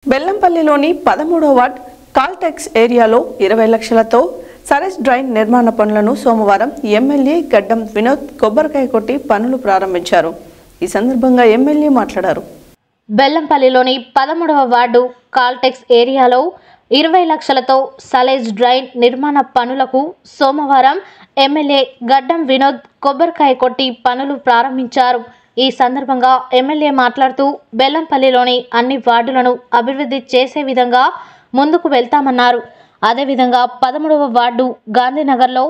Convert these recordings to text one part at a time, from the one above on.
బెల్లంపల్లిలోని 13వ ward Caltex ఏరియాలో 20 లక్షలతో సరేజ్ drain నిర్మాణ పనులను సోమవారం ఎమ్మెల్యే గడ్డం వినోద్ కొబ్బరికాయ కొట్టి పనులు ప్రారంభించారు. ఈ సందర్భంగా ఎమ్మెల్యే మాట్లాడారు. బెల్లంపల్లిలోని 13వ వార్డు కాల్టెక్స్ ఏరియాలో 20 లక్షలతో సలేజ్ డ్రైన్ నిర్మాణ పనులకు సోమవారం ఎమ్మెల్యే గడ్డం వినోద్ కొబ్బరికాయ కొట్టి పనులు ప్రారంభించారు. ఈ సందర్భంగా ఎమ్మెల్యే మాట్లాడుతూ బెల్లంపల్లిలోని అన్ని వార్డులను అభివృద్ధి చేసే విధంగా ముందుకు వెళ్తామన్నారు. అదేవిధంగా 13వ వార్డు గాంధీనగర్లో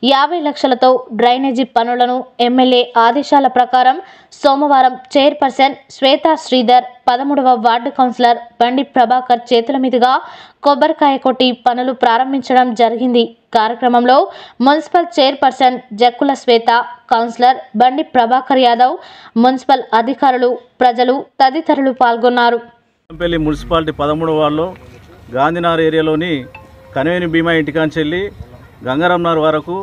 50 లక్షలతో డ్రైనేజీ పనులను ఎమ్మెల్యే ఆదేశాల ప్రకారం సోమవారం చైర్పర్సన్ శ్వేతా శ్రీధర్, 13వ వార్డు కౌన్సిలర్ బండి ప్రభాకర్ చేతుల మీదుగా కొబ్బరికాయ కొట్టి పనులు ప్రారంభించడం జరిగింది. కార్యక్రమంలో మున్సిపల్ చైర్పర్సన్ జక్కుల శ్వేత, కౌన్సిలర్ బండి ప్రభాకర్ యాదవ్, మున్సిపల్ అధికారులు, ప్రజలు తదితరులు పాల్గొన్నారు. బెల్లంపల్లి మున్సిపాలిటీ 13వ వార్డులో గాంధీనగర్ ఏరియాలోని కన్వేని భీమా ఇంటికాంచెల్లి గంగారాంనగర్ వరకు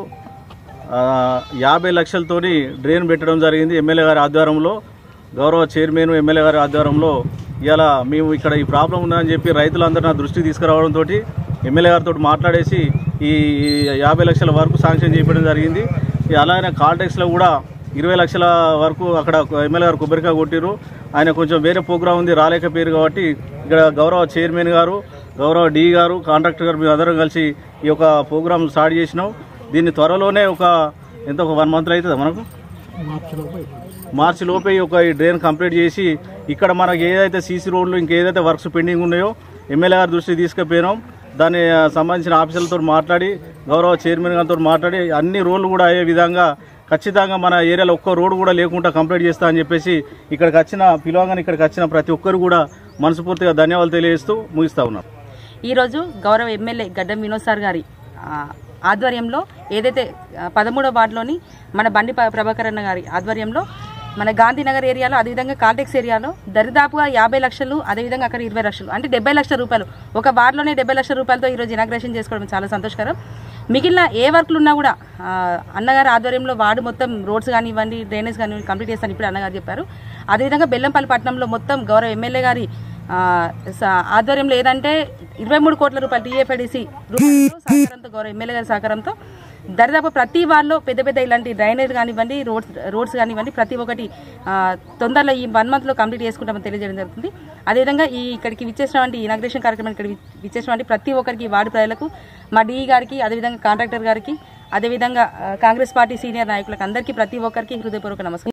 50 లక్షలతోని డ్రైన్ పెట్టడం జరిగింది. ఎమ్మెల్యే గారి ఆధ్వర్యంలో, గౌరవ చైర్మన్ ఎమ్మెల్యే గారి ఆధ్వర్యంలో ఇలా మేము ఇక్కడ ఈ ప్రాబ్లం ఉందని చెప్పి రైతులందరూ నా దృష్టికి తీసుకురావడంతో ఎమ్మెల్యే గారితో మాట్లాడేసి ఈ 50 లక్షల వరకు శాంక్షన్ చేయడం జరిగింది. అలాగే కాల్టెక్స్లో కూడా 20 లక్షల వరకు అక్కడ ఎమ్మెల్యే గారు కొబ్బరికాయ కొట్టిరు. ఆయన కొంచెం వేరే ప్రోగ్రాం ఉంది రాలేకపోయారు కాబట్టి ఇక్కడ గౌరవ చైర్మన్ గారు, గౌరవ డి గారు, కాంట్రాక్టర్ గారు మేము అందరం కలిసి ఈ యొక్క ప్రోగ్రాం స్టార్ట్ చేసినాం. దీన్ని త్వరలోనే ఒక 1 మంత్లో అవుతుంది, మనకు మార్చి లోపే ఈ డ్రైన్ కంప్లీట్ చేసి ఇక్కడ మనకు ఏదైతే సీసీ రోడ్లు ఇంకేదైతే వర్క్స్ పెండింగ్ ఉన్నాయో ఎమ్మెల్యే గారి దృష్టికి తీసుకుపోయినాం. దాన్ని సంబంధించిన ఆఫీసర్లతో మాట్లాడి, గౌరవ చైర్మన్ గారితో మాట్లాడి అన్ని రోడ్లు కూడా అయ్యే విధంగా ఖచ్చితంగా మన ఏరియాలో ఒక్క రోడ్డు కూడా లేకుండా కంప్లీట్ చేస్తా అని చెప్పేసి ఇక్కడికి వచ్చిన ప్రతి ఒక్కరు కూడా మనస్ఫూర్తిగా ధన్యవాదాలు తెలియజేస్తూ ముగిస్తా ఉన్నారు. ఈరోజు గౌరవ ఎమ్మెల్యే గడ్డం వినోద్ సార్ గారి ఆధ్వర్యంలో ఏదైతే 13వ వార్డులోని మన బండి ప్రభాకర్ అన్న గారి ఆధ్వర్యంలో మన గాంధీనగర్ ఏరియాలో, అదేవిధంగా కాల్టెక్స్ ఏరియాలో దరిదాపుగా 50 లక్షలు, అదేవిధంగా అక్కడ 20 లక్షలు అంటే 70 లక్షల రూపాయలు, ఒక వార్డులోనే 70 లక్షల రూపాయలతో ఈరోజు ఇనాగ్రేషన్ చేసుకోవడం చాలా సంతోషకరం. మిగిలిన ఏ వర్క్లు ఉన్నా కూడా అన్నగారి ఆధ్వర్యంలో వార్డు మొత్తం రోడ్స్ కానివ్వండి, డ్రైనేజ్ కానివ్వండి కంప్లీట్ చేస్తాను ఇప్పుడు అన్నగారు చెప్పారు. అదేవిధంగా బెల్లంపల్లి పట్టణంలో మొత్తం గౌరవ ఎమ్మెల్యే గారి ఆధ్వర్యంలో ఏదంటే 23 కోట్ల రూపాయలు టీఏపీడీసీ రూపాయలతో సహకారంతో, గౌరవ ఎమ్మెల్యే గారి సహకారంతో దరిదాపు ప్రతి వార్డులో పెద్ద ఇలాంటి డ్రైనేజ్ కానివ్వండి, రోడ్స్ కానివ్వండి ప్రతి ఒక్కటి తొందరలో ఈ 1 మంత్లో కంప్లీట్ చేసుకుంటామని తెలియజేయడం జరుగుతుంది. అదేవిధంగా ఇక్కడికి విచ్చేసినటువంటి ఇనాగ్రేషన్ కార్యక్రమం ఇక్కడ విచ్చేసినటువంటి ప్రతి ఒక్కరికి, వార్డు ప్రజలకు, మా డిఈ గారికి, అదేవిధంగా కాంట్రాక్టర్ గారికి, అదేవిధంగా కాంగ్రెస్ పార్టీ సీనియర్ నాయకులకు అందరికీ ప్రతి ఒక్కరికి హృదయపూర్వక నమస్కారం.